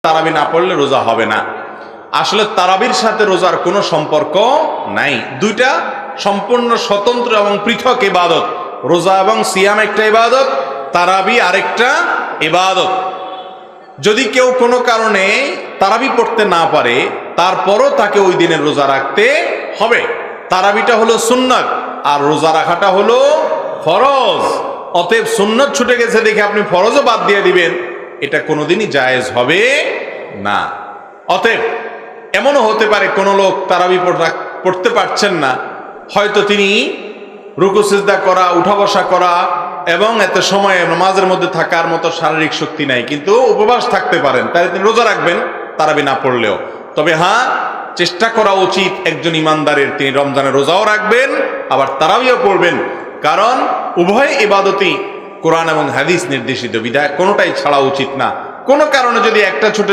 তারাবি না পড়লে রোজা হবে না। আসলে তারাবির সাথে রোজার কোনো সম্পর্ক নাই, দুইটা সম্পূর্ণ স্বতন্ত্র এবং পৃথক ইবাদত। রোজা এবং সিয়াম একটা ইবাদত, তারাবি আরেকটা ইবাদত। যদি কেউ কোনো কারণে তারাবি পড়তে না পারে, তারপরও তাকে ওই দিনের রোজা রাখতে হবে। তারাবিটা হলো সুন্নাত আর রোজা রাখাটা হলো ফরজ। অতএব সুন্নাত ছুটে গেছে দেখে আপনি ফরজও বাদ দিয়ে দিবেন, এটা কোনোদিনই জায়েজ হবে না। অতএব এমনও হতে পারে কোনো লোক তারাবি পড়তে পারছেন না, হয়তো তিনি রুকু সিজদা করা, উঠা বসা করা এবং এত সময় নামাজের মধ্যে থাকার মতো শারীরিক শক্তি নাই, কিন্তু উপবাস থাকতে পারেন, তাহলে তিনি রোজা রাখবেন তারাবি না পড়লেও। তবে হ্যাঁ, চেষ্টা করা উচিত একজন ইমানদারের, তিনি রমজানের রোজাও রাখবেন আবার তারাবিও পড়বেন, কারণ উভয় ইবাদতই কোরআন এবং হাদিস নির্দেশিত, বিধায় কোনোটাই ছাড়া উচিত না। কোনো কারণে যদি একটা ছুটে